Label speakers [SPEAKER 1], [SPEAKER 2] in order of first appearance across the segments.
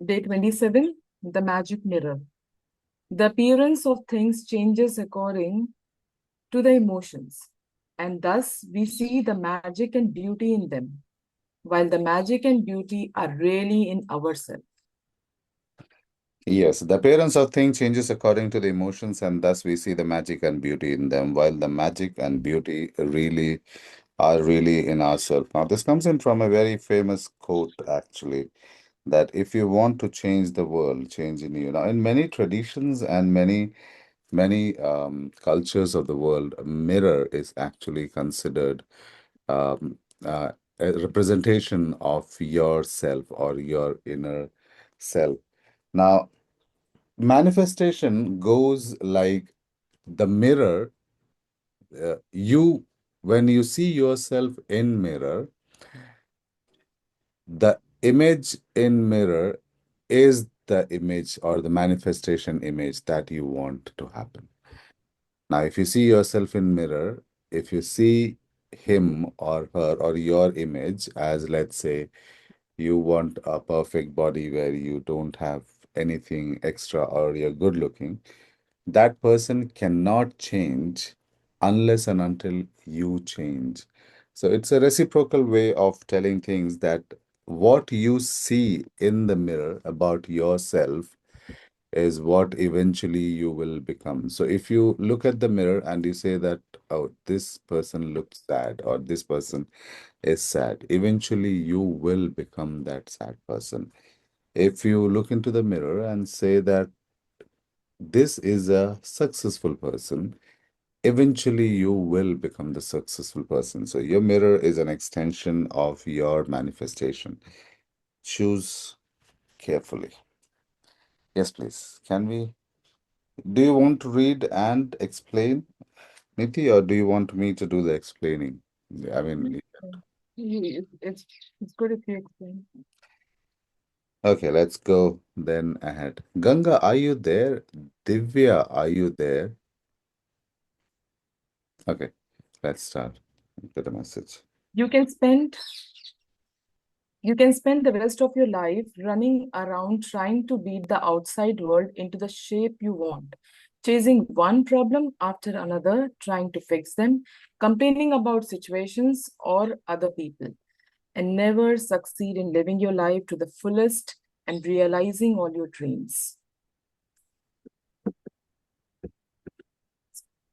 [SPEAKER 1] Day 27, the magic mirror. The appearance of things changes according to the emotions, and thus we see the magic and beauty in them, while the magic and beauty are really in ourselves.
[SPEAKER 2] Yes, the appearance of things changes according to the emotions, and thus we see the magic and beauty in them, while the magic and beauty really in ourselves. Now, this comes in from a very famous quote, actually, that if you want to change the world, change in you. Now, in many traditions and many cultures of the world, a mirror is actually considered um, a representation of yourself or your inner self. Now, manifestation goes like the mirror. You, when you see yourself in mirror, the image in mirror is the image or the manifestation image that you want to happen. Now, if you see yourself in mirror, if you see him or her or your image as, let's say, you want a perfect body where you don't have anything extra or you're good looking, that person cannot change unless and until you change. So it's a reciprocal way of telling things that what you see in the mirror about yourself is what eventually you will become. So if you look at the mirror and you say that, oh, this person looks sad or this person is sad, eventually you will become that sad person. If you look into the mirror and say that this is a successful person, eventually you will become the successful person. So your mirror is an extension of your manifestation. Choose carefully. Yes, please. Can we? Do you want to read and explain, Niti, or do you want me to do the explaining? I mean,
[SPEAKER 1] It's good if you explain.
[SPEAKER 2] okay, let's go then ahead. Ganga, are you there? Divya, are you there? Okay, let's start with the message.
[SPEAKER 1] You can spend You can spend the rest of your life running around trying to beat the outside world into the shape you want, chasing one problem after another, trying to fix them, complaining about situations or other people, and never succeed in living your life to the fullest and realizing all your dreams.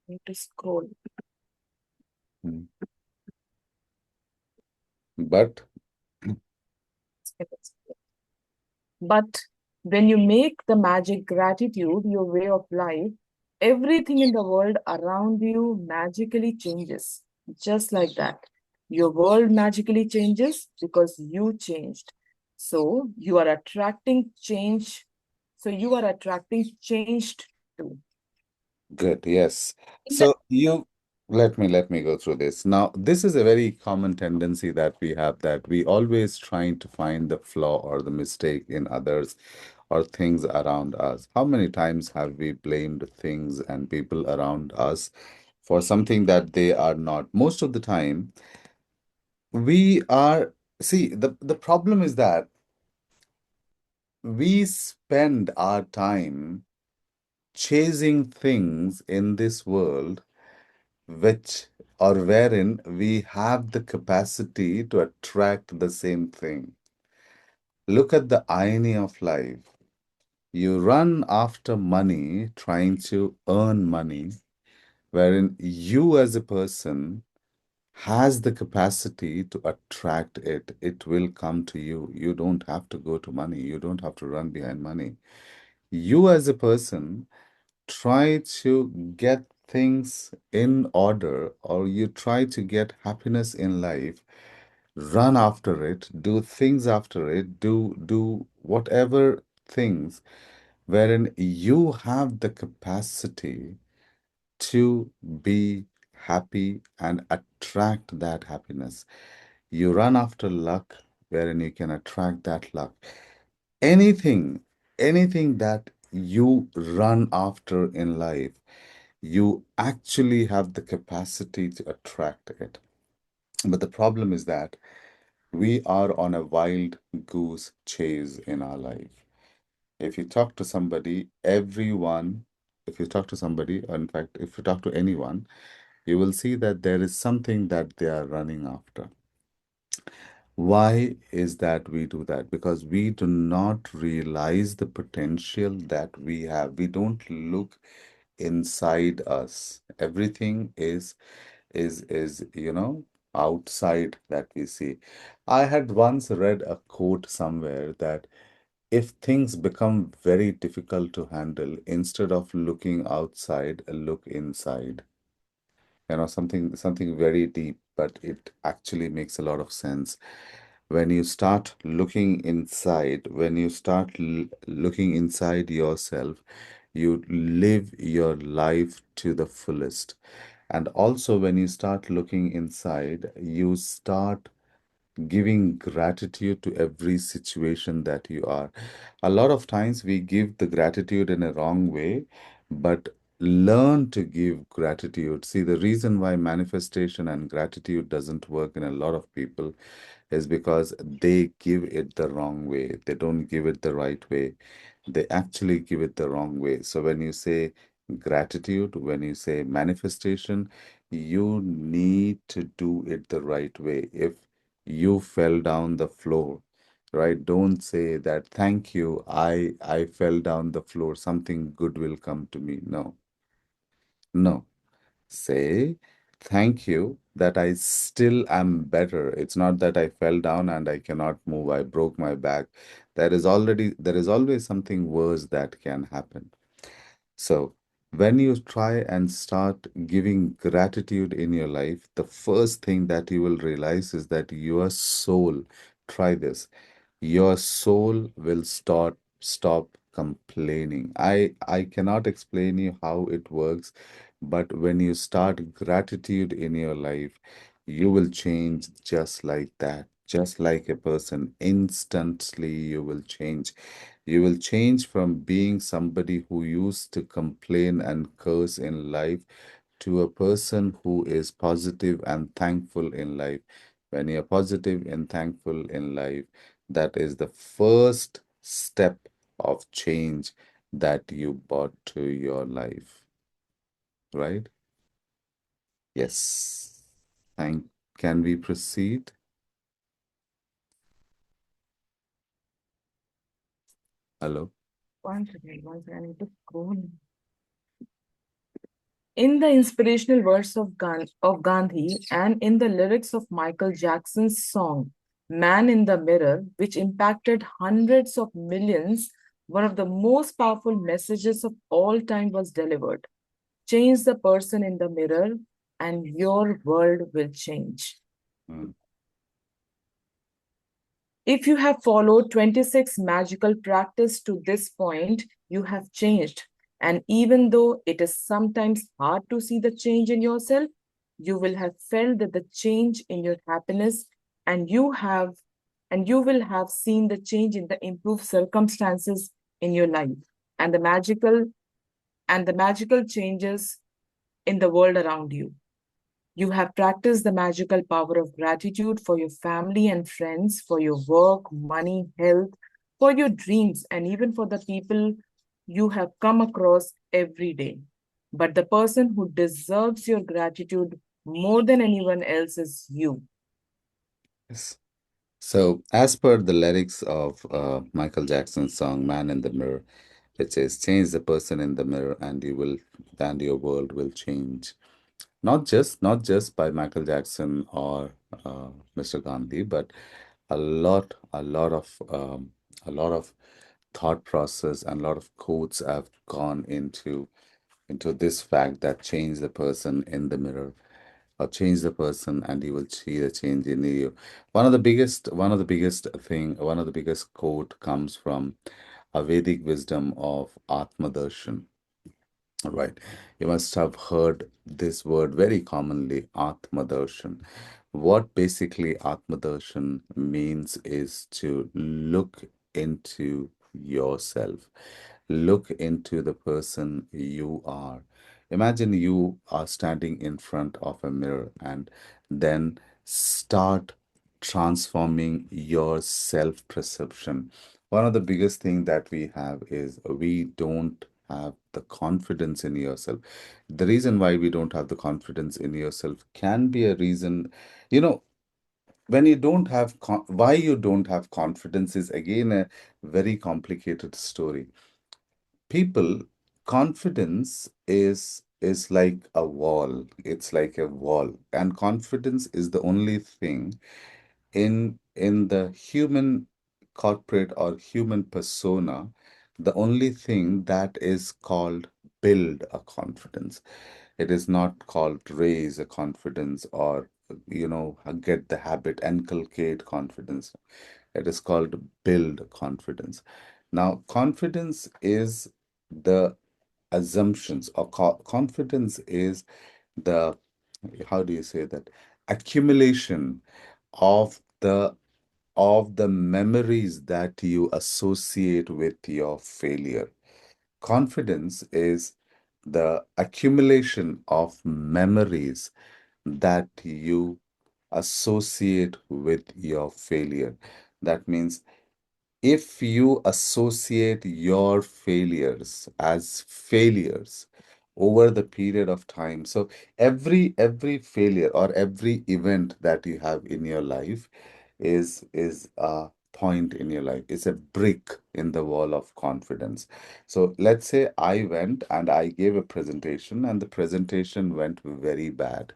[SPEAKER 1] Need to scroll.
[SPEAKER 2] Hmm. But
[SPEAKER 1] But when you make the magic gratitude your way of life, everything in the world around you magically changes. Just like that. Your world magically changes because you changed. So you are attracting change. So you are attracting changed too.
[SPEAKER 2] good, yes.
[SPEAKER 1] In the
[SPEAKER 2] So you let me go through this. Now, this is a very common tendency that we have, that we always trying to find the flaw or the mistake in others or things around us. How many times have we blamed things and people around us for something that they are not? Most of the time, we are, see, the problem is that we spend our time chasing things in this world which or wherein we have the capacity to attract the same thing. Look at the irony of life. You run after money, trying to earn money, wherein you as a person has the capacity to attract it. It will come to you. You don't have to go to money. You don't have to run behind money. You as a person try to get things in order, or you try to get happiness in life, run after it, do things after it, do whatever things wherein you have the capacity to be happy and attract that happiness. You run after luck wherein you can attract that luck. Anything, anything that you run after in life, you actually have the capacity to attract it. But the problem is that we are on a wild goose chase in our life. If you talk to somebody, everyone, if you talk to somebody, or in fact, if you talk to anyone, you will see that there is something that they are running after. Why is that we do that? Because we do not realize the potential that we have. We don't look inside us. Everything is outside that we see. I had once read a quote somewhere that if things become very difficult to handle, instead of looking outside, look inside. Something very deep, but it actually makes a lot of sense. When you start looking inside, when you start looking inside yourself, you live your life to the fullest. And also, when you start looking inside, you start giving gratitude to every situation that you are. A lot of times we give the gratitude in a wrong way, but learn to give gratitude. See, the reason why manifestation and gratitude doesn't work in a lot of people is because they give it the wrong way. They don't give it the right way. They actually give it the wrong way. So when you say gratitude, when you say manifestation, you need to do it the right way. If you fell down the floor, right? Don't say that, thank you, I fell down the floor, something good will come to me. No, no. Say, thank you that I still am better. It's not that I fell down and I cannot move, I broke my back. There is always something worse that can happen. So, when you try and start giving gratitude in your life, the first thing that you will realize is that your soul, try this, your soul will stop complaining. I cannot explain you how it works, but when you start gratitude in your life, you will change just like that. Just like a person, instantly you will change. You will change from being somebody who used to complain and curse in life to a person who is positive and thankful in life. When you're positive and thankful in life, that is the first step of change that you brought to your life, right? Yes. Thank. Can we proceed? Hello.
[SPEAKER 1] Once again, I need to scroll. In the inspirational words of Gandhi and in the lyrics of Michael Jackson's song Man in the Mirror, which impacted hundreds of millions, one of the most powerful messages of all time was delivered. Change the person in the mirror, and your world will change.
[SPEAKER 2] Mm.
[SPEAKER 1] If you have followed 26 magical practice to this point, you have changed. And even though it is sometimes hard to see the change in yourself, you will have felt that the change in your happiness and you will have seen the change in the improved circumstances in your life and the magical changes in the world around you. You have practiced the magical power of gratitude for your family and friends, for your work, money, health, for your dreams, and even for the people you have come across every day. But the person who deserves your gratitude more than anyone else is you.
[SPEAKER 2] Yes. So, as per the lyrics of Michael Jackson's song "Man in the Mirror," it says, "Change the person in the mirror, and your world will change." Not just by Michael Jackson or Mr. Gandhi, but a lot of thought process and a lot of quotes have gone into this fact that change the person in the mirror or change the person and you will see the change in you. One of the biggest quote comes from a Vedic wisdom of Atmadarshan. All right. You must have heard this word very commonly, Atmadarshan. What basically Atmadarshan means is to look into yourself, look into the person you are. Imagine you are standing in front of a mirror and then start transforming your self perception. One of the biggest thing that we have is we don't have the confidence in yourself. The reason why we don't have the confidence in yourself can be a reason, you know, when you don't have why you don't have confidence is again a very complicated story. People, confidence is like a wall. It's like a wall, and confidence is the only thing in the human corporate or human persona, the only thing that is called build a confidence. It is not called raise a confidence or get the habit, inculcate confidence. It is called build confidence. Now, confidence is the assumptions, or confidence is the, how do you say that, accumulation of the memories that you associate with your failure. Confidence is the accumulation of memories that you associate with your failure. That means if you associate your failures as failures over the period of time, so every failure or every event that you have in your life is a point in your life. It's a brick in the wall of confidence. So let's say I went and I gave a presentation and the presentation went very bad,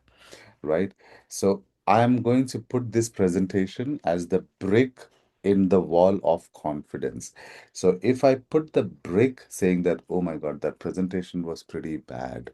[SPEAKER 2] right? So I am going to put this presentation as the brick in the wall of confidence. So if I put the brick saying that, oh my God, that presentation was pretty bad.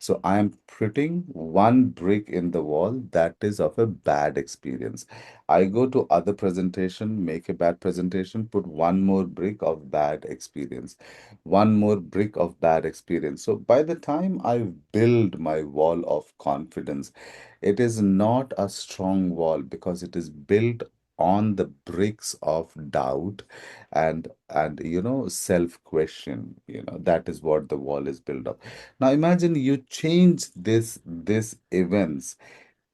[SPEAKER 2] So I am putting one brick in the wall that is of a bad experience. I go to other presentation, make a bad presentation, put one more brick of bad experience, one more brick of bad experience. So by the time I build my wall of confidence, it is not a strong wall because it is built on the bricks of doubt and self question. That is what the wall is built of. Now imagine you change this events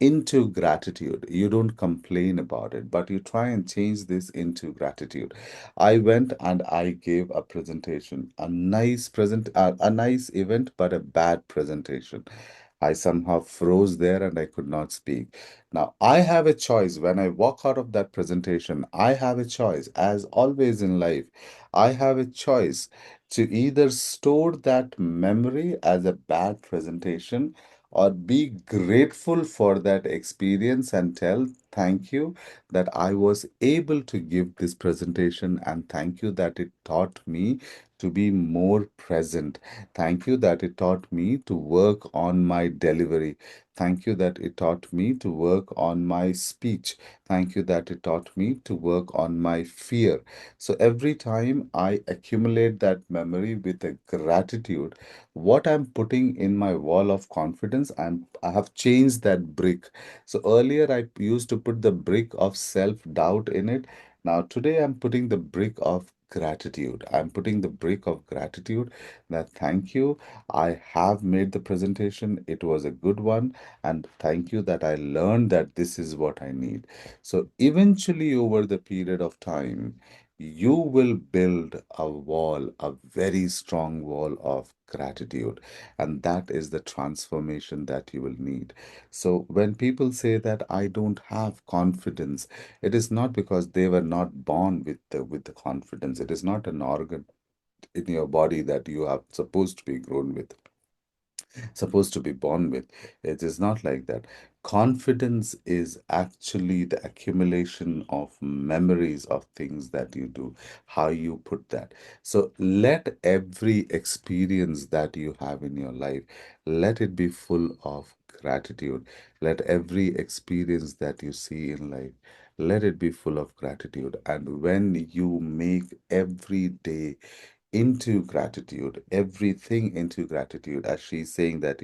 [SPEAKER 2] into gratitude. You don't complain about it, but you try and change this into gratitude. I went and I gave a presentation, a nice event, but a bad presentation. I somehow froze there and I could not speak. Now, I have a choice. When I walk out of that presentation, I have a choice. As always in life, I have a choice to either store that memory as a bad presentation or be grateful for that experience and tell thank you that I was able to give this presentation, and thank you that it taught me to be more present. Thank you that it taught me to work on my delivery. Thank you that it taught me to work on my speech. Thank you that it taught me to work on my fear. So every time I accumulate that memory with a gratitude, what I'm putting in my wall of confidence, I have changed that brick. So earlier I used to put the brick of self-doubt in it. Now today I'm putting the brick of gratitude. I'm putting the brick of gratitude that thank you. I have made the presentation. It was a good one. And thank you that I learned that this is what I need. So eventually over the period of time, you will build a wall, a very strong wall of gratitude. And that is the transformation that you will need. So when people say that I don't have confidence, it is not because they were not born with the confidence. It is not an organ in your body that you are supposed to be grown with, supposed to be born with. It is not like that. Confidence is actually the accumulation of memories of things that you do, how you put that. So let every experience that you have in your life, let it be full of gratitude. Let every experience that you see in life, let it be full of gratitude. And when you make every day into gratitude, everything into gratitude. As she's saying that,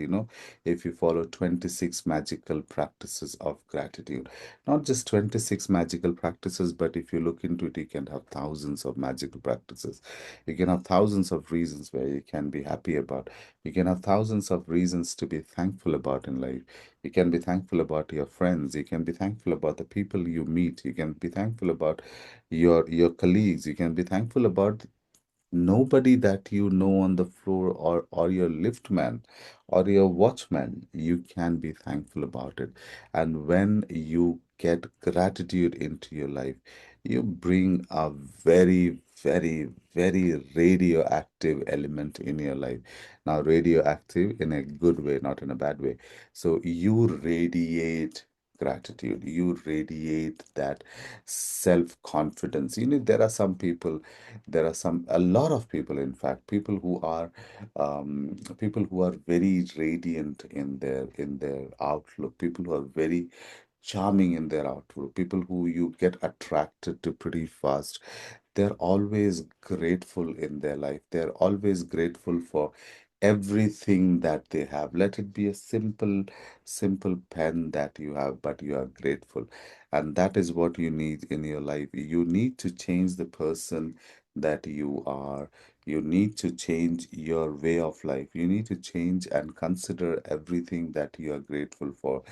[SPEAKER 2] if you follow 26 magical practices of gratitude, not just 26 magical practices, but if you look into it, you can have thousands of magical practices. You can have thousands of reasons where you can be happy about. You can have thousands of reasons to be thankful about in life. You can be thankful about your friends. You can be thankful about the people you meet. You can be thankful about your colleagues. You can be thankful about nobody that you know on the floor, or your liftman or your watchman. You can be thankful about it. And when you get gratitude into your life, you bring a very, very, very radioactive element in your life. Now, radioactive in a good way, not in a bad way. So you radiate gratitude, you radiate that self-confidence. There are some people, a lot of people, in fact, people who are very radiant in their outlook, people who are very charming in their outlook, people who you get attracted to pretty fast. They're always grateful in their life. They're always grateful for everything that they have. Let it be a simple pen that you have, but you are grateful. And that is what you need in your life. You need to change the person that you are. You need to change your way of life. You need to change and consider everything that you are grateful for.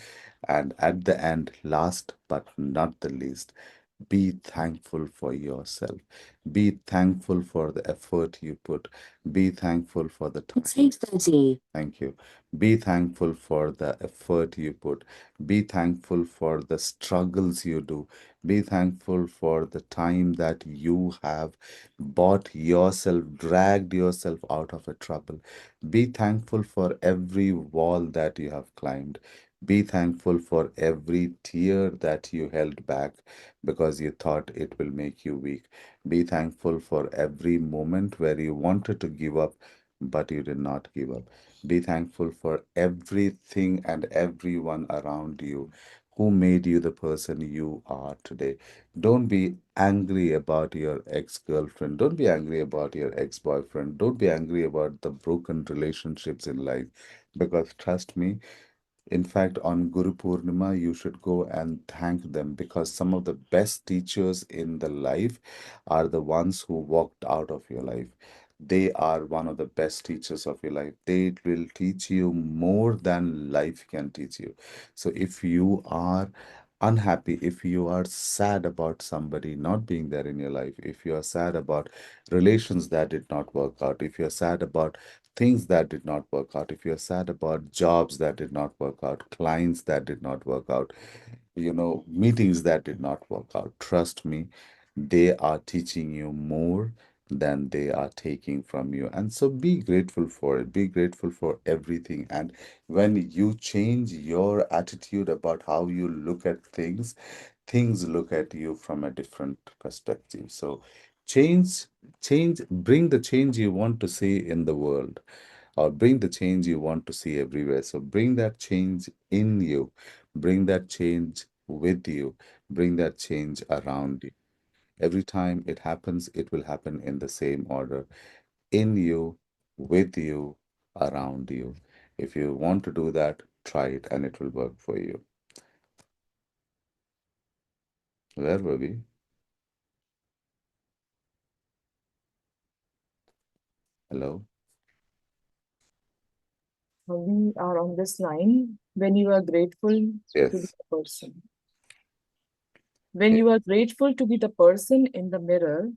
[SPEAKER 2] And at the end, last but not the least, be thankful for yourself. Be thankful for the effort you put. Be thankful for the time. It's 8:30. Thank you. Be thankful for the effort you put. Be thankful for the struggles you do. Be thankful for the time that you have bought yourself, dragged yourself out of a trouble. Be thankful for every wall that you have climbed. Be thankful for every tear that you held back because you thought it will make you weak. Be thankful for every moment where you wanted to give up, but you did not give up. Be thankful for everything and everyone around you who made you the person you are today. Don't be angry about your ex-girlfriend. Don't be angry about your ex-boyfriend. Don't be angry about the broken relationships in life. Because trust me, in fact, on Guru Purnima, you should go and thank them, because some of the best teachers in the life are the ones who walked out of your life. They are one of the best teachers of your life. They will teach you more than life can teach you. So if you are unhappy, if you are sad about somebody not being there in your life, if you are sad about relations that did not work out, if you're sad about things that did not work out, if you're sad about jobs that did not work out, clients that did not work out, meetings that did not work out, trust me, they are teaching you more than they are taking from you. And so be grateful for it. Be grateful for everything. And when you change your attitude about how you look at things, things look at you from a different perspective. So change, bring the change you want to see in the world, or bring the change you want to see everywhere. So bring that change in you, bring that change with you, bring that change around you. Every time it happens, it will happen in the same order: in you, with you, around you. If you want to do that, try it and it will work for you. Where were we? Hello?
[SPEAKER 1] We are on this line. When you are grateful to be
[SPEAKER 2] Yes.
[SPEAKER 1] the person. When you are grateful to be the person in the mirror,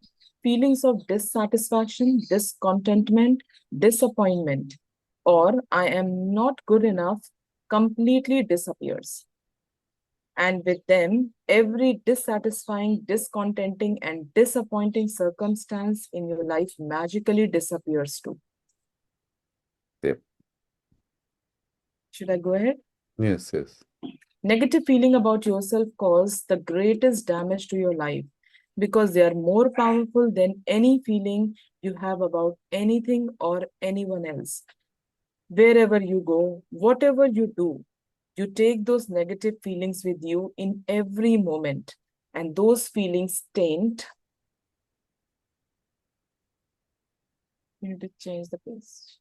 [SPEAKER 1] feelings of dissatisfaction, discontentment, disappointment, or I am not good enough completely disappears. And with them, every dissatisfying, discontenting, and disappointing circumstance in your life magically disappears too.
[SPEAKER 2] Yep.
[SPEAKER 1] Should I go ahead?
[SPEAKER 2] Yes, yes.
[SPEAKER 1] Negative feeling about yourself cause the greatest damage to your life because they are more powerful than any feeling you have about anything or anyone else. Wherever you go, whatever you do, you take those negative feelings with you in every moment, and those feelings taint You need to change the pace.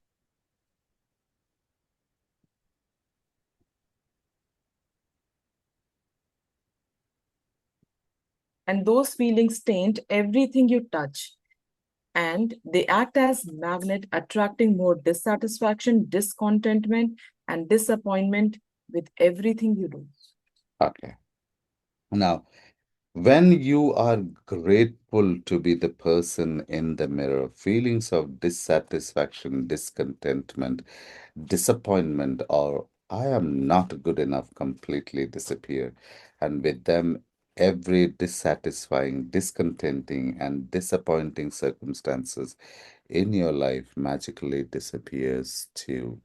[SPEAKER 1] And those feelings taint everything you touch. And they act as magnet, attracting more dissatisfaction, discontentment, and disappointment with everything you do.
[SPEAKER 2] Okay. Now, when you are grateful to be the person in the mirror, feelings of dissatisfaction, discontentment, disappointment, or I am not good enough completely disappear. And with them, every dissatisfying, discontenting, and disappointing circumstances in your life magically disappears too.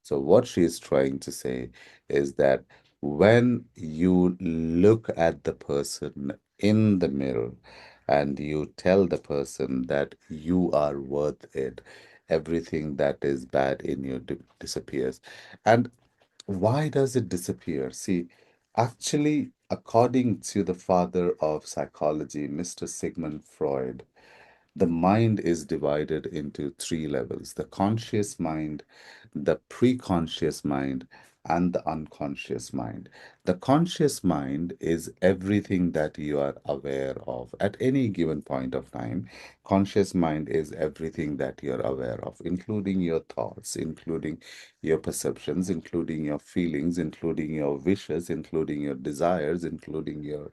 [SPEAKER 2] So, what she is trying to say is that when you look at the person in the mirror and you tell the person that you are worth it, everything that is bad in you disappears. And why does it disappear? See, actually, according to the father of psychology, Mr. Sigmund Freud, the mind is divided into three levels: the conscious mind, the preconscious mind, and the unconscious mind. The conscious mind is everything that you are aware of at any given point of time. Conscious mind is everything that you're aware of, including your thoughts, including your perceptions, including your feelings, including your wishes, including your desires, including your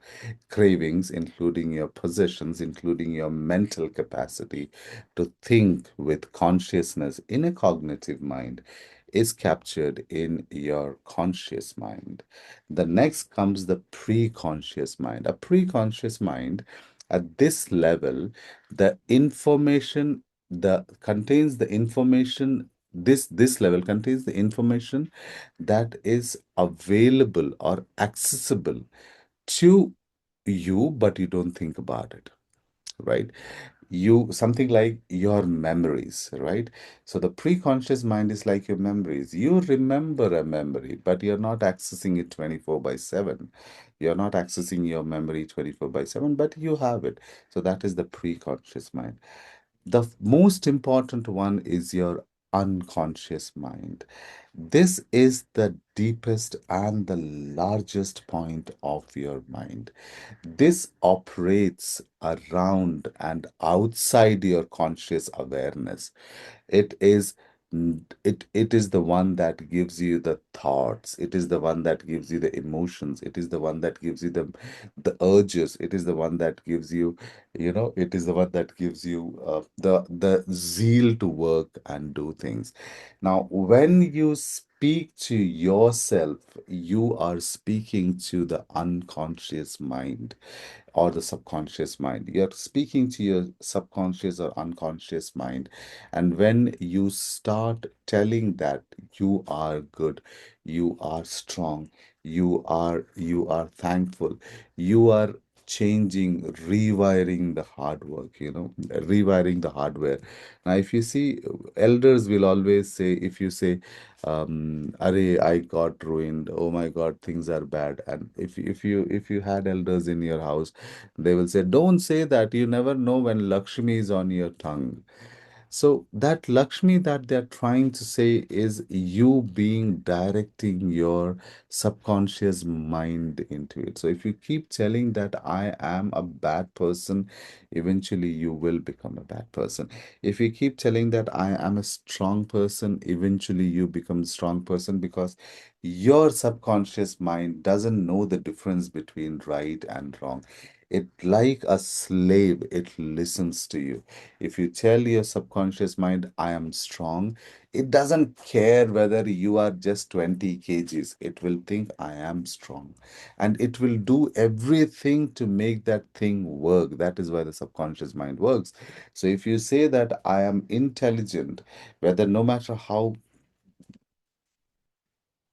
[SPEAKER 2] cravings, including your possessions, including your mental capacity to think with consciousness in a cognitive mind, is captured in your conscious mind. The next comes the pre-conscious mind. A pre-conscious mind, at this level, the information the contains the information this level contains the information that is available or accessible to you, but you don't think about it, right? You something like your memories, right? So the pre-conscious mind is like your memories. You remember a memory, but you're not accessing it 24 by 7. You're not accessing your memory 24 by 7, but you have it. So that is the pre-conscious mind. The most important one is your unconscious mind. This is the deepest and the largest point of your mind. This operates around and outside your conscious awareness. It is it is the one that gives you the thoughts. It is the one that gives you the emotions. It is the one that gives you the urges. It is the one that gives you, it is the one that gives you the zeal to work and do things. Now, when you speak to yourself, you are speaking to the unconscious mind or the subconscious mind. You're speaking to your subconscious or unconscious mind. And when you start telling that you are good, you are strong, you are thankful, you are changing, rewiring the hard work, rewiring the hardware. Now, if you see, elders will always say, if you say, Arey, I got ruined. Oh my God, things are bad. And if you had elders in your house, they will say, don't say that. You never know when Lakshmi is on your tongue. So that Lakshmi that they're trying to say is you being directing your subconscious mind into it. So if you keep telling that I am a bad person, eventually you will become a bad person. If you keep telling that I am a strong person, eventually you become a strong person, because your subconscious mind doesn't know the difference between right and wrong. It like a slave, it listens to you. If you tell your subconscious mind, I am strong, it doesn't care whether you are just 20 kgs. It will think, I am strong. And it will do everything to make that thing work. That is why the subconscious mind works. So if you say that I am intelligent, whether no matter how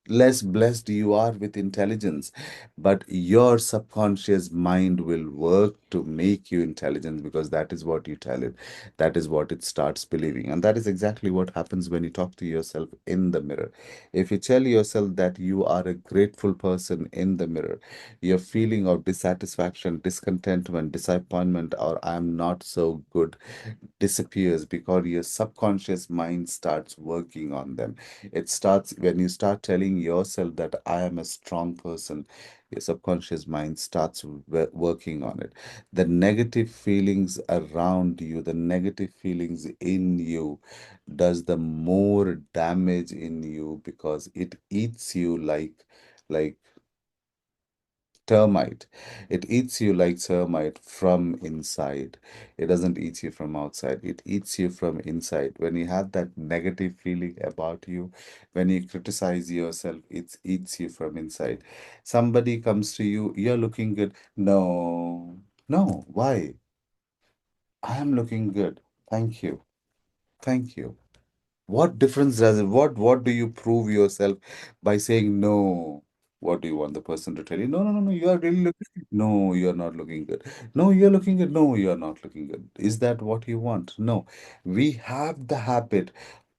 [SPEAKER 2] less blessed you are with intelligence, but your subconscious mind will work to make you intelligent because that is what you tell it. That is what it starts believing. And that is exactly what happens when you talk to yourself in the mirror. If you tell yourself that you are a grateful person in the mirror, your feeling of dissatisfaction, discontentment, disappointment, or I'm not so good disappears because your subconscious mind starts working on them. It starts when you start telling yourself that I am a strong person, your subconscious mind starts working on it. The negative feelings around you, the negative feelings in you, does the more damage in you because it eats you like termite. It eats you like termite from inside. It doesn't eat you from outside. It eats you from inside. When you have that negative feeling about you, when you criticize yourself, it eats you from inside. Somebody comes to you, you're looking good. No, no, why? I am looking good. Thank you. Thank you. What difference does it? What do you prove yourself by saying no? What do you want the person to tell you? No, no, no, no, you are really looking. No, you are not looking good. No, you are looking good. No, you are not looking good. Is that what you want? No. We have the habit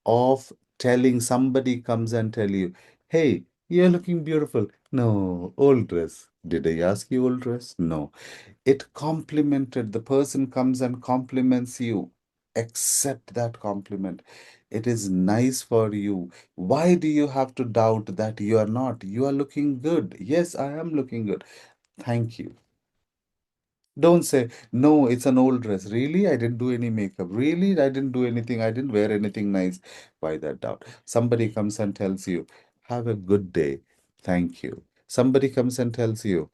[SPEAKER 2] of telling somebody comes and tell you, hey, you're looking beautiful. No, old dress. Did I ask you old dress? No. It complimented. The person comes and compliments you. Accept that compliment. It is nice for you. Why do you have to doubt that you are not? You are looking good. Yes, I am looking good. Thank you. Don't say, no, it's an old dress. Really? I didn't do any makeup. Really? I didn't do anything. I didn't wear anything nice. Why that doubt? Somebody comes and tells you, have a good day. Thank you. Somebody comes and tells you,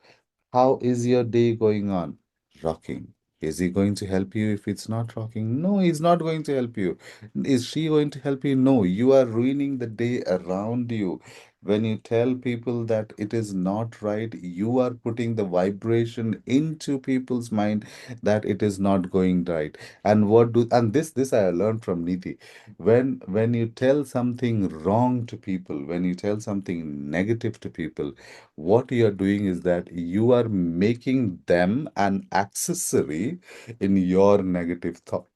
[SPEAKER 2] how is your day going on? Rocking. Is he going to help you if it's not rocking? No, he's not going to help you. Is she going to help you? No, you are ruining the day around you. When you tell people that it is not right, you are putting the vibration into people's mind that it is not going right. And this I learned from Niti. When you tell something wrong to people, when you tell something negative to people, what you are doing is that you are making them an accessory in your negative thought.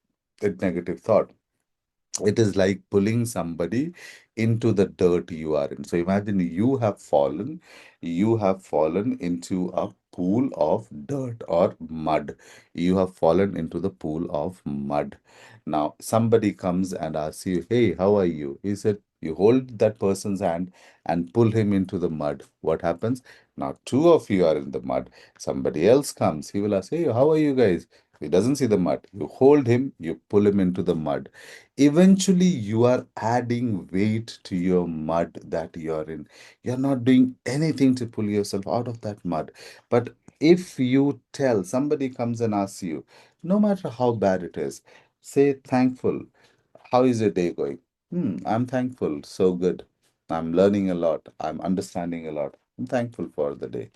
[SPEAKER 2] It is like pulling somebody into the dirt you are in. So imagine you have fallen into a pool of dirt or mud. You have fallen into the pool of mud. Now, somebody comes and asks you, hey, how are you? He said, you hold that person's hand and pull him into the mud. What happens? Now, two of you are in the mud. Somebody else comes. He will ask, hey, how are you guys? He doesn't see the mud. You hold him, you pull him into the mud. Eventually you are adding weight to your mud that you're in. You're not doing anything to pull yourself out of that mud. But if you tell somebody comes and asks you, no matter how bad it is, say thankful. How is your day going? I'm thankful. So good. I'm learning a lot. I'm understanding a lot. I'm thankful for the day.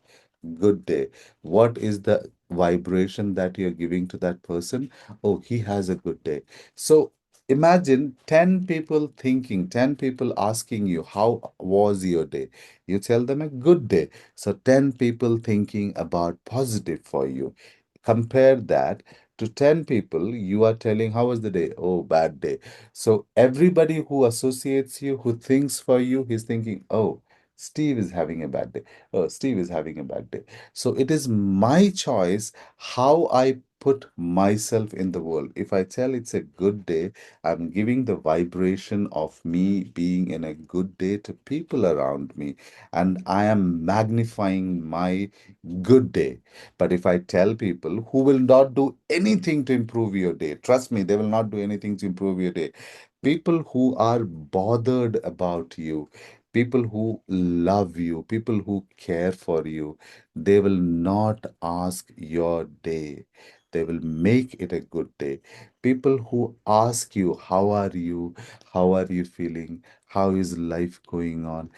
[SPEAKER 2] Good day. What is the vibration that you're giving to that person? Oh, he has a good day. So imagine 10 people thinking, 10 people asking you, how was your day? You tell them a good day. So 10 people thinking about positive for you. Compare that to 10 people, you are telling, how was the day? Oh, bad day. So everybody who associates you, who thinks for you, he's thinking, oh, Steve is having a bad day. Oh, Steve is having a bad day. So it is my choice how I put myself in the world. If I tell it's a good day, I'm giving the vibration of me being in a good day to people around me, and I am magnifying my good day. But if I tell people who will not do anything to improve your day, trust me, they will not do anything to improve your day. People who are bothered about you, people who love you, people who care for you, they will not ask your day. They will make it a good day. People who ask you, how are you? How are you feeling? How is life going on?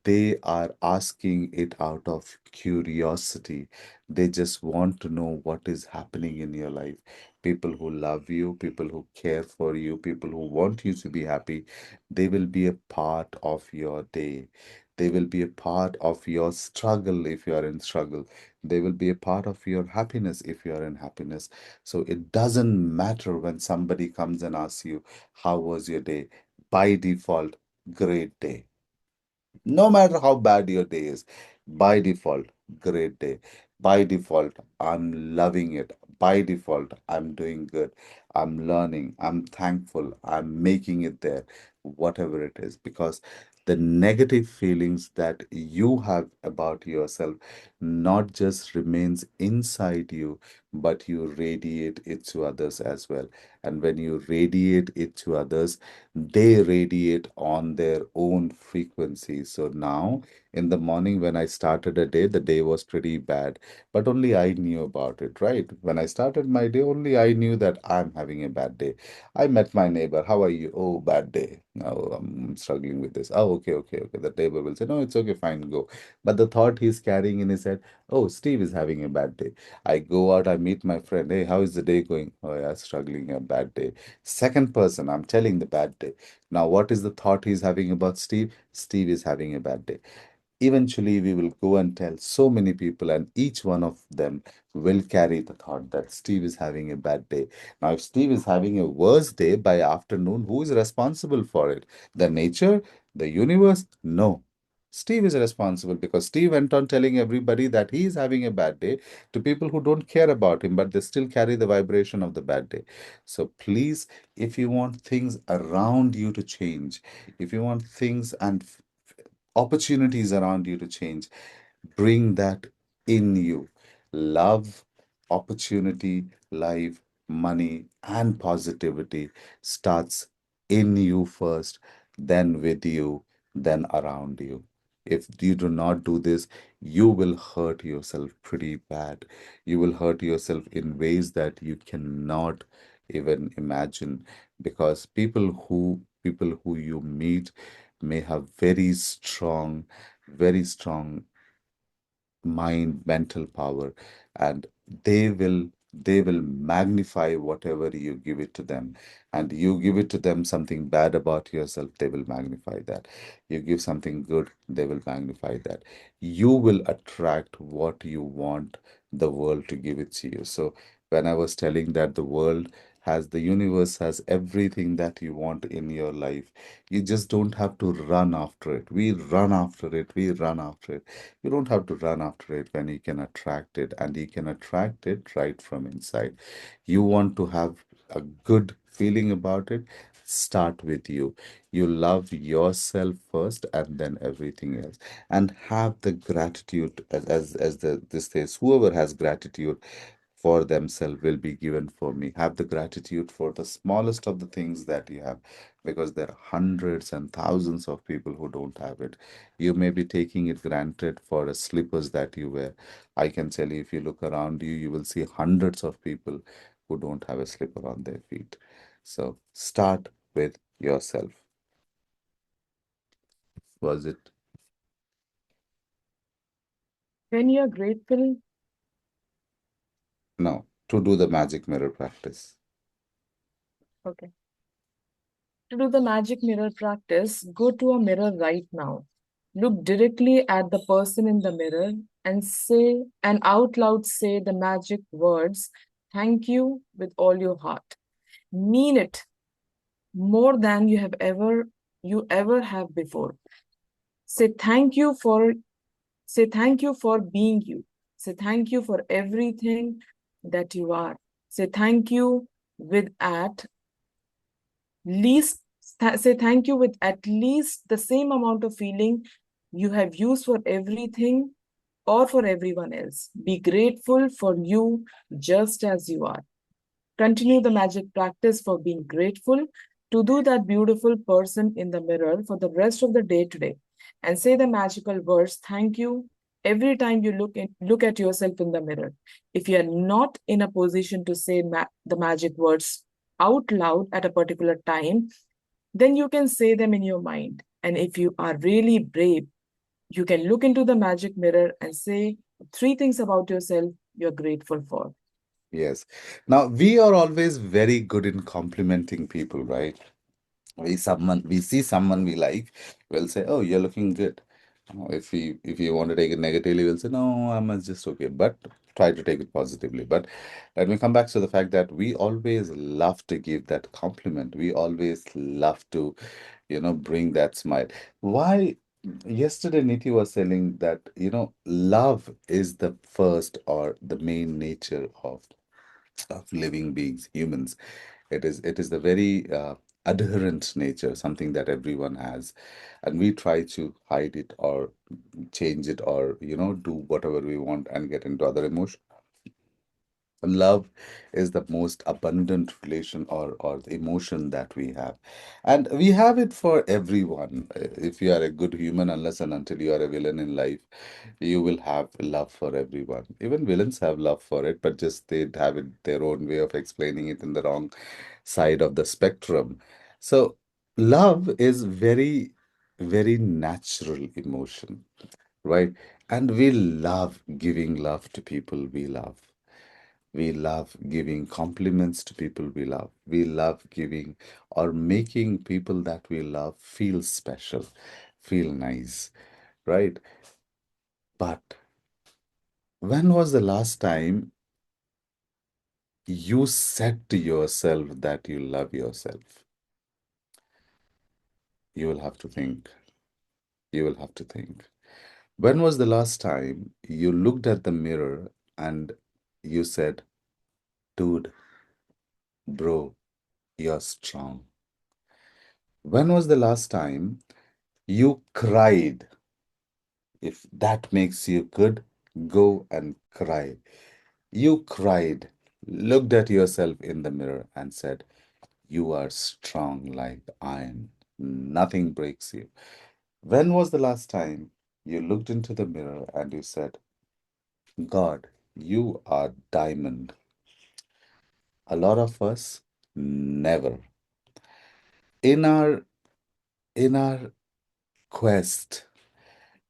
[SPEAKER 2] They are asking it out of curiosity. They just want to know what is happening in your life. People who love you, people who care for you, people who want you to be happy, they will be a part of your day. They will be a part of your struggle if you are in struggle. They will be a part of your happiness if you are in happiness. So it doesn't matter when somebody comes and asks you, how was your day? By default, great day. No matter how bad your day is, by default, great day. By default, I'm loving it. By default, I'm doing good. I'm learning. I'm thankful. I'm making it there, whatever it is. Because the negative feelings that you have about yourself not just remains inside you, but you radiate it to others as well. And when you radiate it to others, they radiate on their own frequency. So now, in the morning, when I started a day, the day was pretty bad, but only I knew about it, right? When I started my day, only I knew that I'm having a bad day. I met my neighbor. How are you? Oh, bad day. Oh, I'm struggling with this. Oh, okay, okay, okay. The neighbor will say, no, it's okay, fine, go. But the thought he's carrying in his head, oh, Steve is having a bad day. I go out, I meet my friend. Hey, how is the day going? Oh, yeah, struggling, a bad day. Second person, I'm telling the bad day. Now, what is the thought he's having about Steve? Steve is having a bad day. Eventually, we will go and tell so many people, and each one of them will carry the thought that Steve is having a bad day. Now, if Steve is having a worse day by afternoon, who is responsible for it? The nature, the universe? No. Steve is responsible because Steve went on telling everybody that he is having a bad day to people who don't care about him, but they still carry the vibration of the bad day. So please, if you want things around you to change, if you want things and opportunities around you to change, bring that in you. Love, opportunity, life, money, and positivity starts in you first, then with you, then around you. If you do not do this, you will hurt yourself pretty bad. You will hurt yourself in ways that you cannot even imagine, because people who you meet may have very strong mind, mental power, and they will magnify whatever you give it to them. And you give it to them something bad about yourself, they will magnify that. You give something good, they will magnify that. You will attract what you want the world to give it to you. So when I was telling that the universe has everything that you want in your life, you just don't have to run after it. We run after it. You don't have to run after it when you can attract it, and you can attract it right from inside. You want to have a good feeling about it, start with you. You love yourself first and then everything else. And have the gratitude, as this says, whoever has gratitude for themselves will be given for me. Have the gratitude for the smallest of the things that you have, because there are hundreds and thousands of people who don't have it. You may be taking it granted for the slippers that you wear. I can tell you, if you look around you, you will see hundreds of people who don't have a slipper on their feet. So start with yourself. Was it?
[SPEAKER 1] When you're grateful,
[SPEAKER 2] No, to do the magic mirror practice.
[SPEAKER 1] okay. To do the magic mirror practice, go to a mirror right now. Look directly at the person in the mirror and say, and out loud say the magic words, thank you with all your heart. Mean it more than you ever have before. Say thank you for Say thank you for being you. Say thank you for everything that you are. Say thank you with at least say thank you with at least the same amount of feeling you have used for everything or for everyone else. Be grateful for you just as you are. Continue the magic practice for being grateful to do that beautiful person in the mirror for the rest of the day today. And say the magical words, thank you, every time you look at yourself in the mirror. If you are not in a position to say the magic words out loud at a particular time, then you can say them in your mind. And if you are really brave, you can look into the magic mirror and say three things about yourself you're grateful for.
[SPEAKER 2] Yes. Now, we are always very good in complimenting people, right? We see someone we like, we'll say, "Oh, you're looking good." If you want to take it negatively, we'll say, no, I'm just okay. But try to take it positively. But let me come back to the fact that we always love to give that compliment. We always love to, bring that smile. Why? Yesterday, Niti was telling that, love is the first or the main nature of living beings, humans. It is the very adherent nature, something that everyone has, and we try to hide it or change it or do whatever we want and get into other emotions. Love is the most abundant relation or the emotion that we have, and we have it for everyone. If you are a good human, unless and until you are a villain in life, you will have love for everyone. Even villains have love for it, but just they have it their own way of explaining it in the wrong side of the spectrum. So love is very, very natural emotion, right? And we love giving love to people we love. We love giving compliments to people we love. We love giving or making people that we love feel special, feel nice, right? But when was the last time you said to yourself that you love yourself? You will have to think. You will have to think. When was the last time you looked at the mirror and you said, dude, bro, you're strong? When was the last time you cried? If that makes you good, go and cry. You cried, looked at yourself in the mirror, and said, you are strong like iron. Nothing breaks you. When was the last time you looked into the mirror and you said, God, you are diamond? A lot of us never. In our in our quest,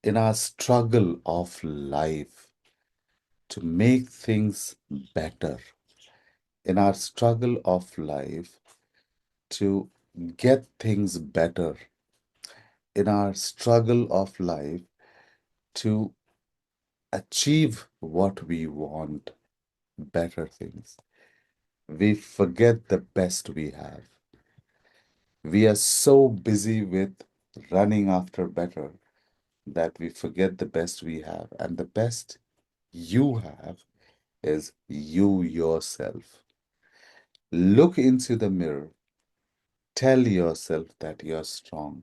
[SPEAKER 2] in our struggle of life to make things better, in our struggle of life to get things better, in our struggle of life to achieve what we want, better things, we forget the best we have. We are so busy with running after better that we forget the best we have. And the best you have is you yourself. Look into the mirror. Tell yourself that you're strong.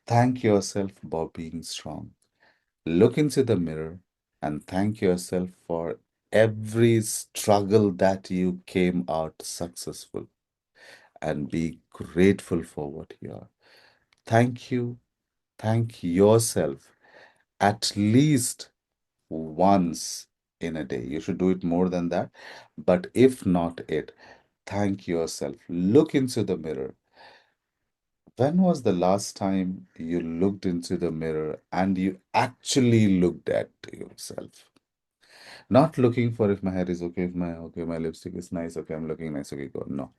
[SPEAKER 2] Thank yourself for being strong. Look into the mirror and thank yourself for every struggle that you came out successful, and be grateful for what you are. Thank you. Thank yourself at least once in a day. You should do it more than that. But if not it, thank yourself. Look into the mirror. When was the last time you looked into the mirror and you actually looked at yourself? Not looking for if my hair is okay, if my lipstick is nice, okay, I'm looking nice, okay, go. No.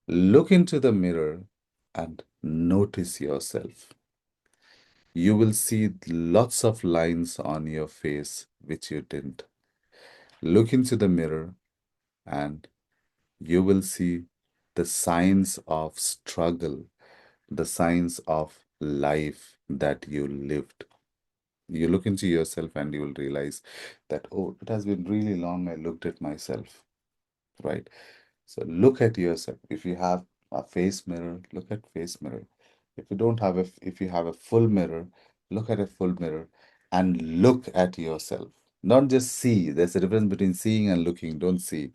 [SPEAKER 2] Look into the mirror and notice yourself. You will see lots of lines on your face which you didn't. Look into the mirror and you will see the signs of struggle, the signs of life that you lived. You look into yourself and you will realize that, oh, it has been really long I looked at myself, right? So look at yourself. If you have a face mirror, look at face mirror. If you don't have if you have a full mirror, look at a full mirror and look at yourself. Not just see. There's a difference between seeing and looking. Don't see.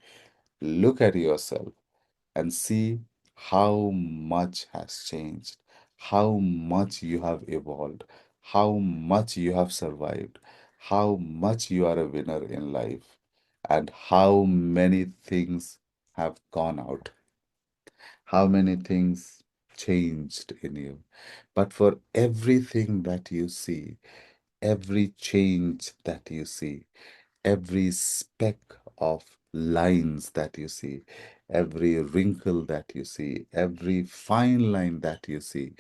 [SPEAKER 2] Look at yourself and see how much has changed, how much you have evolved, how much you have survived, how much you are a winner in life, and how many things have gone out, how many things changed in you. But for everything that you see, every change that you see, every speck of lines that you see, every wrinkle that you see, every fine line that you see,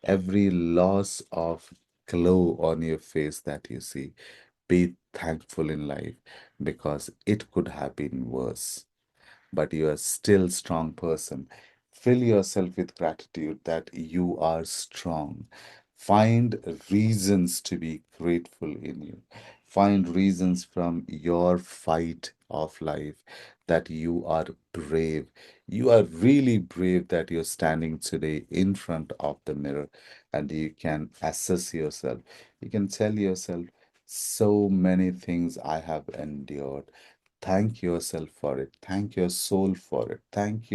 [SPEAKER 2] every loss of glow on your face that you see. Be thankful in life because it could have been worse, but you are still strong person. Fill yourself with gratitude that you are strong. Find reasons to be grateful in you. Find reasons from your fight of life that you are brave. You are really brave that you're standing today in front of the mirror and you can assess yourself. You can tell yourself, so many things I have endured. Thank yourself for it. Thank your soul for it. Thank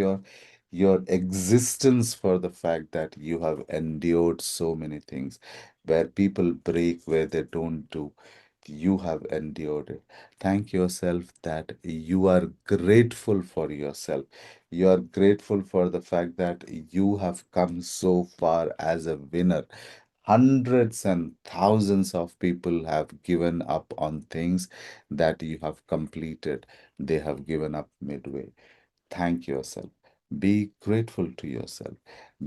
[SPEAKER 2] your existence for the fact that you have endured so many things. Where people break, where they don't do, you have endured it. Thank yourself that you are grateful for yourself. You are grateful for the fact that you have come so far as a winner. Hundreds and thousands of people have given up on things that you have completed. They have given up midway. Thank yourself. Be grateful to yourself.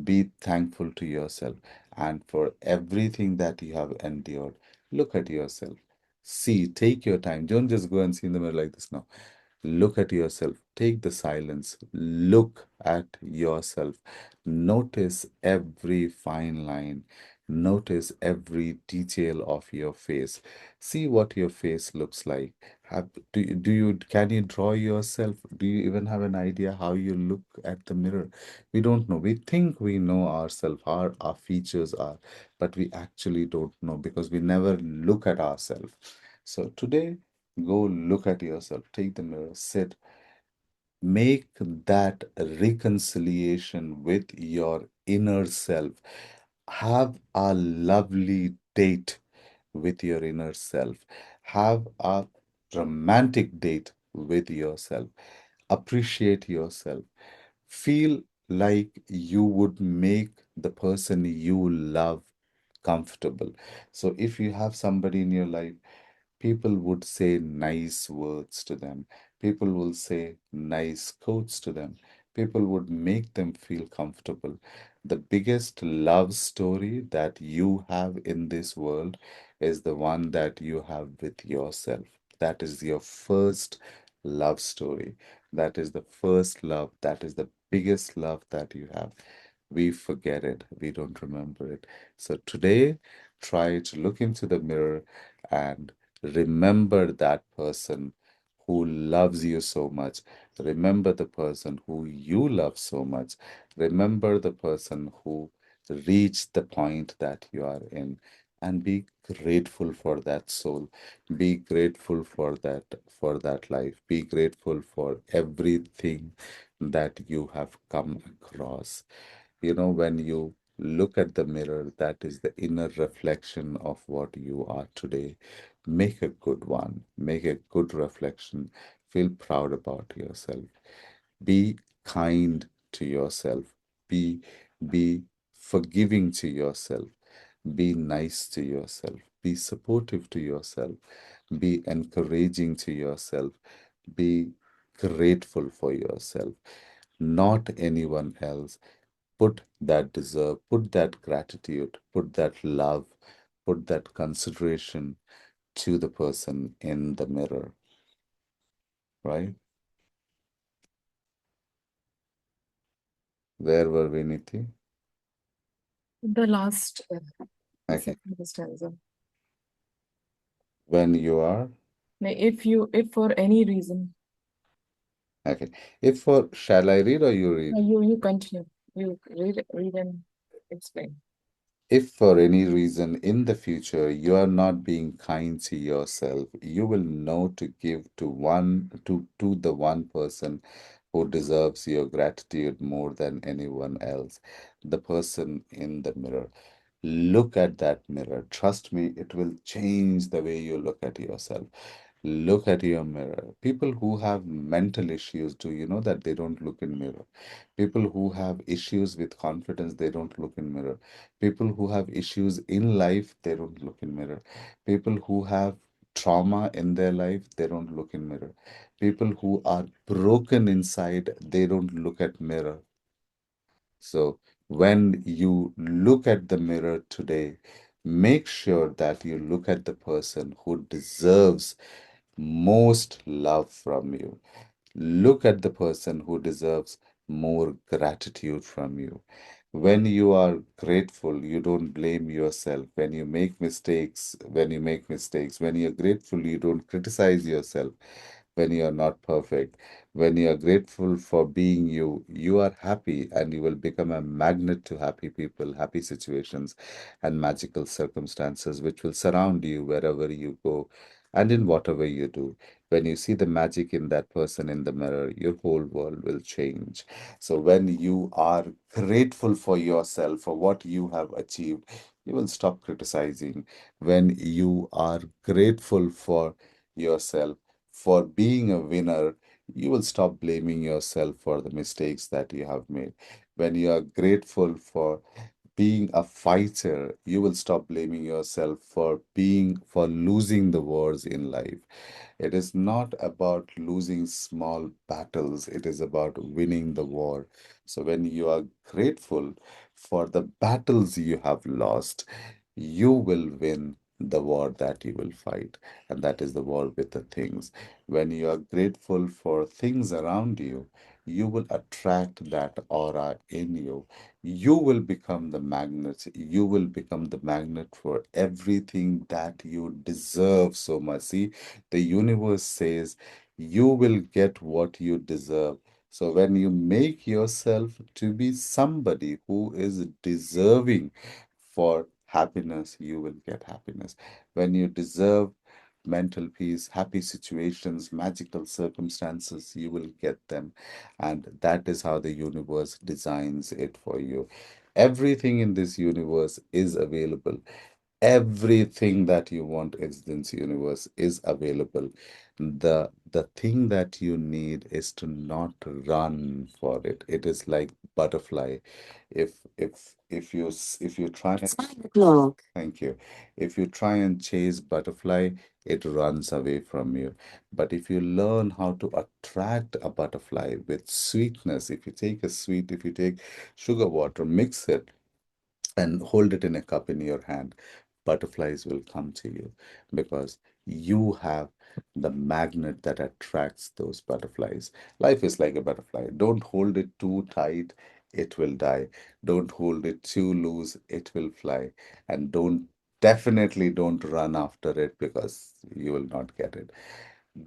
[SPEAKER 2] Be thankful to yourself. And for everything that you have endured, look at yourself. See, take your time. Don't just go and see in the mirror like this now. Look at yourself. Take the silence. Look at yourself. Notice every fine line. Notice every detail of your face. See what your face looks like. Can you draw yourself? Do you even have an idea how you look at the mirror? We don't know. We think we know ourselves, how our features are, but we actually don't know because we never look at ourselves. So today, go look at yourself, take the mirror, sit, make that reconciliation with your inner self. Have a lovely date with your inner self. Have a romantic date with yourself. Appreciate yourself. Feel like you would make the person you love comfortable. So if you have somebody in your life, people would say nice words to them. People will say nice quotes to them. People would make them feel comfortable. The biggest love story that you have in this world is the one that you have with yourself. That is your first love story. That is the first love. That is the biggest love that you have. We forget it. We don't remember it. So today, try to look into the mirror and remember that person who loves you so much. Remember the person who you love so much. Remember the person who reached the point that you are in, and be grateful for that soul. Be grateful for that life. Be grateful for everything that you have come across. You know, when you look at the mirror, that is the inner reflection of what you are today. Make a good one, make a good reflection, feel proud about yourself. Be kind to yourself. Be forgiving to yourself. Be nice to yourself. Be supportive to yourself. Be encouraging to yourself. Be grateful for yourself, not anyone else. Put that deserve, put that gratitude, put that love, put that consideration to the person in the mirror, right? Where were we, Niti?
[SPEAKER 1] The last
[SPEAKER 2] Okay.
[SPEAKER 1] second stanza.
[SPEAKER 2] When you are,
[SPEAKER 1] If for any reason,
[SPEAKER 2] okay. If for, shall I read or you read?
[SPEAKER 1] you continue. You read and explain.
[SPEAKER 2] If for any reason in the future you are not being kind to yourself, you will know to give to the one person who deserves your gratitude more than anyone else, the person in the mirror. Look at that mirror. Trust me, it will change the way you look at yourself. Look at your mirror. People who have mental issues, do you know that they don't look in mirror? People who have issues with confidence, they don't look in mirror. People who have issues in life, they don't look in mirror. People who have trauma in their life, they don't look in mirror. People who are broken inside, they don't look at mirror. So when you look at the mirror today, Make sure that you look at the person who deserves most love from you. Look at the person who deserves more gratitude from you. When you are grateful, you don't blame yourself. When you're grateful, you don't criticize yourself when you are not perfect. When you are grateful for being you, you are happy and you will become a magnet to happy people, happy situations, and magical circumstances which will surround you wherever you go and in whatever you do. When you see the magic in that person in the mirror, your whole world will change. So, when you are grateful for yourself, for what you have achieved, you will stop criticizing. When you are grateful for yourself, for being a winner, you will stop blaming yourself for the mistakes that you have made. When you are grateful for being a fighter, you will stop blaming yourself for losing the wars in life. It is not about losing small battles, it is about winning the war. So when you are grateful for the battles you have lost, you will win the war that you will fight, and that is the war with the things. When you are grateful for things around you, you will attract that aura in you. You will become the magnet. You will become the magnet for everything that you deserve so much. See, the universe says you will get what you deserve. So when you make yourself to be somebody who is deserving for happiness, you will get happiness. When you deserve mental peace, happy situations, magical circumstances, you will get them. And that is how the universe designs it for you. Everything in this universe is available. Everything that you want in this universe is available. The thing that you need is to not run for it. It is like butterfly. If you try and thank you. If you try and chase butterfly, it runs away from you. But if you learn how to attract a butterfly with sweetness, if you take sugar water, mix it and hold it in a cup in your hand, butterflies will come to you because you have the magnet that attracts those butterflies. Life is like a butterfly. Don't hold it too tight, it will die. Don't hold it too loose, it will fly. And definitely don't run after it because you will not get it.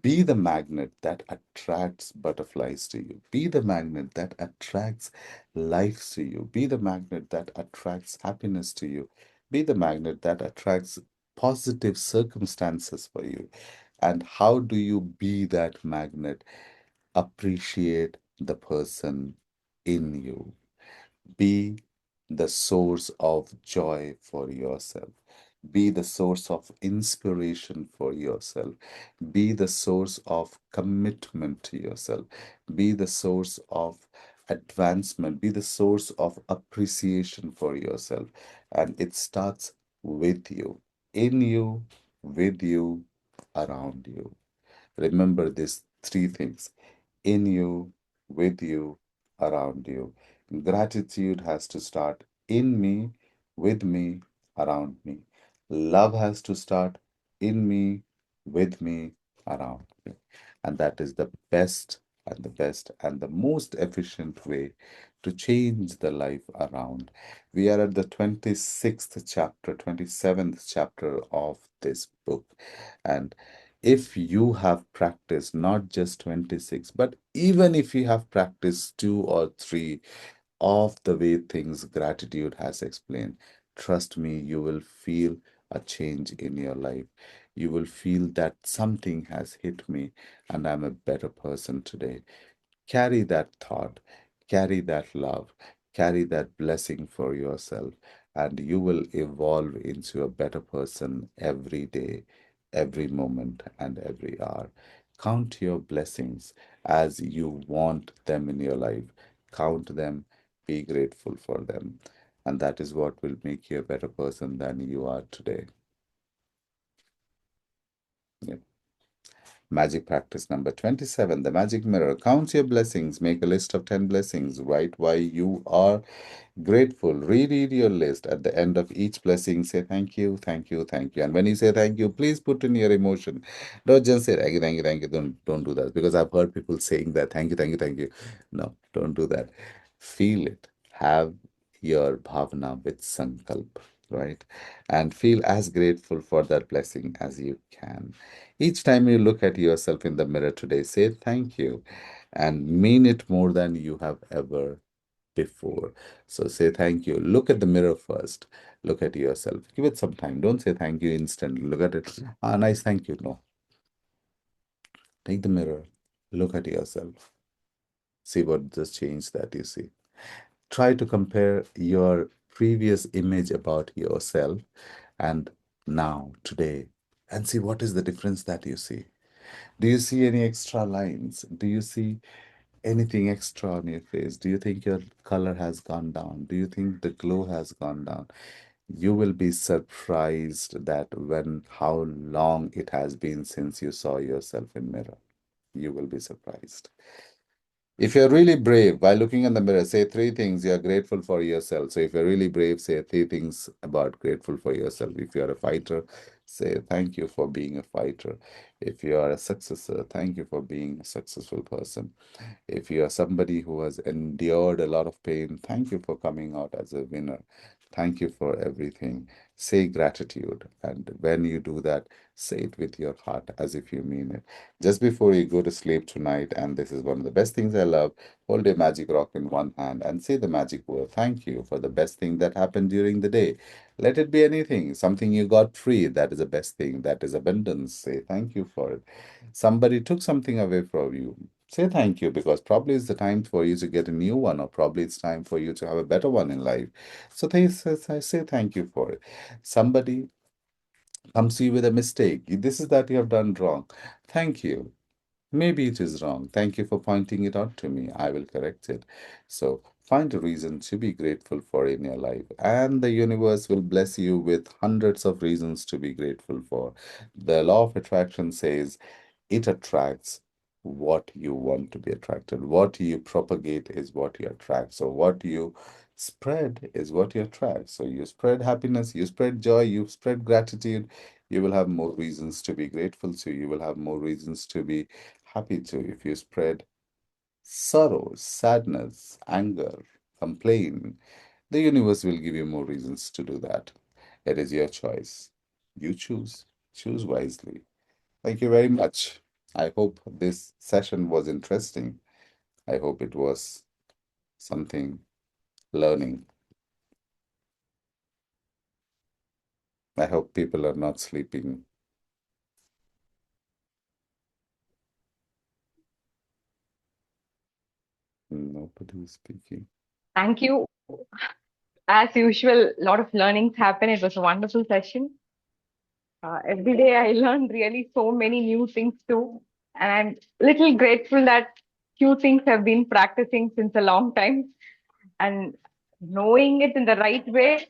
[SPEAKER 2] Be the magnet that attracts butterflies to you. Be the magnet that attracts life to you. Be the magnet that attracts happiness to you. Be the magnet that attracts positive circumstances for you. And how do you be that magnet? Appreciate the person in you. Be the source of joy for yourself. Be the source of inspiration for yourself. Be the source of commitment to yourself. Be the source of advancement. Be the source of appreciation for yourself. And it starts with you, in you, with you, around you. Remember these three things: in you, with you, around you. Gratitude has to start in me, with me, around me. Love has to start in me, with me, around me. And that is the best and the most efficient way to change the life around. We are at the 26th chapter, 27th chapter of this book. And if you have practiced not just 26, but even if you have practiced two or three of the way things gratitude has explained, trust me, you will feel a change in your life. You will feel that something has hit me and I'm a better person today. Carry that thought, carry that love, carry that blessing for yourself, and you will evolve into a better person every day, every moment, and every hour. Count your blessings as you want them in your life. Count them, be grateful for them. And that is what will make you a better person than you are today. Yeah. Magic practice number 27, the magic mirror. Count your blessings, make a list of 10 blessings, write why you are grateful. Reread your list. At the end of each blessing, say thank you, thank you, thank you. And when you say thank you, please put in your emotion. Don't just say thank you, thank you, thank you. Don't do that because I've heard people saying that thank you, thank you, thank you. No, don't do that. Feel it. Have your bhavana with sankalp, right? And feel as grateful for that blessing as you can. Each time you look at yourself in the mirror today, say thank you and mean it more than you have ever before. So say thank you. Look at the mirror first. Look at yourself. Give it some time. Don't say thank you instantly. Look at it. Ah, nice, thank you. No. Take the mirror. Look at yourself. See what the change that you see. Try to compare your previous image about yourself and now, today, and see what is the difference that you see. Do you see any extra lines? Do you see anything extra on your face? Do you think your color has gone down? Do you think the glow has gone down? You will be surprised that when how long it has been since you saw yourself in mirror. You will be surprised. If you're really brave, by looking in the mirror, say three things you're grateful for yourself. So if you're really brave, say three things about grateful for yourself. If you're a fighter, say thank you for being a fighter. If you are a successor, thank you for being a successful person. If you are somebody who has endured a lot of pain, thank you for coming out as a winner. Thank you for everything. Say gratitude. And when you do that, say it with your heart as if you mean it. Just before you go to sleep tonight, and this is one of the best things I love, hold a magic rock in one hand and say the magic word. Thank you for the best thing that happened during the day. Let it be anything, something you got free. That is the best thing. That is abundance. Say thank you for it. Somebody took something away from you. Say thank you because probably it's the time for you to get a new one, or probably it's time for you to have a better one in life. So say thank you for it. Somebody comes to you with a mistake. This is that you have done wrong. Thank you. Maybe it is wrong. Thank you for pointing it out to me. I will correct it. So find a reason to be grateful for in your life, and the universe will bless you with hundreds of reasons to be grateful for. The law of attraction says it attracts what you want to be attracted. What you propagate is what you attract. So what you spread is what you attract. So you spread happiness, you spread joy, you spread gratitude, you will have more reasons to be grateful to. You will have more reasons to be happy to. If you spread sorrow, sadness, anger, complain, the universe will give you more reasons to do that. It is your choice. You choose. Choose wisely. Thank you very much. I hope this session was interesting. I hope it was something learning. I hope people are not sleeping. Nobody is speaking.
[SPEAKER 3] Thank you. As usual, a lot of learnings happen. It was a wonderful session. Every day I learned really so many new things too. And I'm little grateful that few things have been practicing since a long time and knowing it in the right way,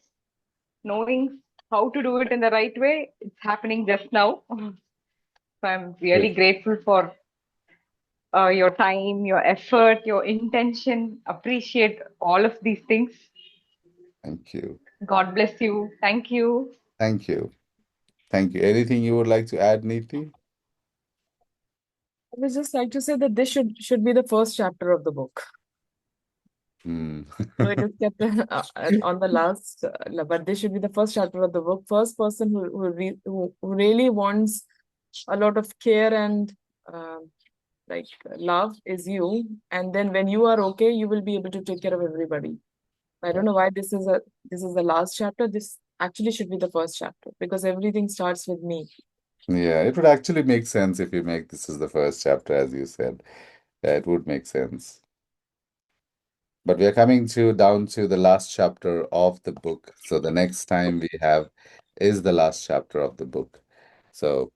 [SPEAKER 3] knowing how to do it in the right way, it's happening just now. So I'm really
[SPEAKER 2] Great.
[SPEAKER 3] grateful for your time, your effort, your intention. Appreciate all of these things.
[SPEAKER 2] Thank you.
[SPEAKER 3] God bless you. Thank you.
[SPEAKER 2] Thank you. Thank you. Anything you would like to add, Neeti?
[SPEAKER 1] I would just like to say that this should be the first chapter of the book.
[SPEAKER 2] Hmm.
[SPEAKER 1] So it is kept on the last, but this should be the first chapter of the book. First person who really wants a lot of care and like love is you, and then when you are okay, you will be able to take care of everybody. I don't know why this is the last chapter. This actually should be the first chapter because everything starts with me.
[SPEAKER 2] Yeah, it would actually make sense if you make this as the first chapter, as you said. Yeah, it would make sense. But we are coming to down to the last chapter of the book. So the next time we have is the last chapter of the book. So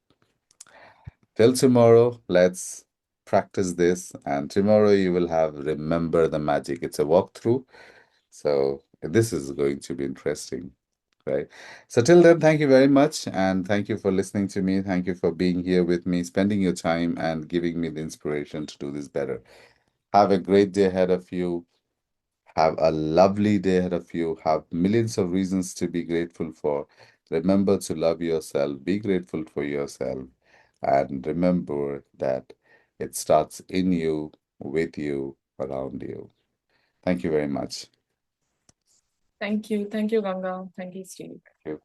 [SPEAKER 2] till tomorrow, let's practice this. And tomorrow you will have Remember the Magic. It's a walkthrough. So this is going to be interesting. right? So till then, thank you very much, and thank you for listening to me. Thank you for being here with me, spending your time, and giving me the inspiration to do this better. Have a great day ahead of you. Have a lovely day ahead of you. Have millions of reasons to be grateful for. Remember to love yourself, be grateful for yourself, and remember that it starts in you, with you, around you. Thank you very much.
[SPEAKER 1] Thank you. Thank you, Ganga. Thank you, Steve.
[SPEAKER 2] Thank you.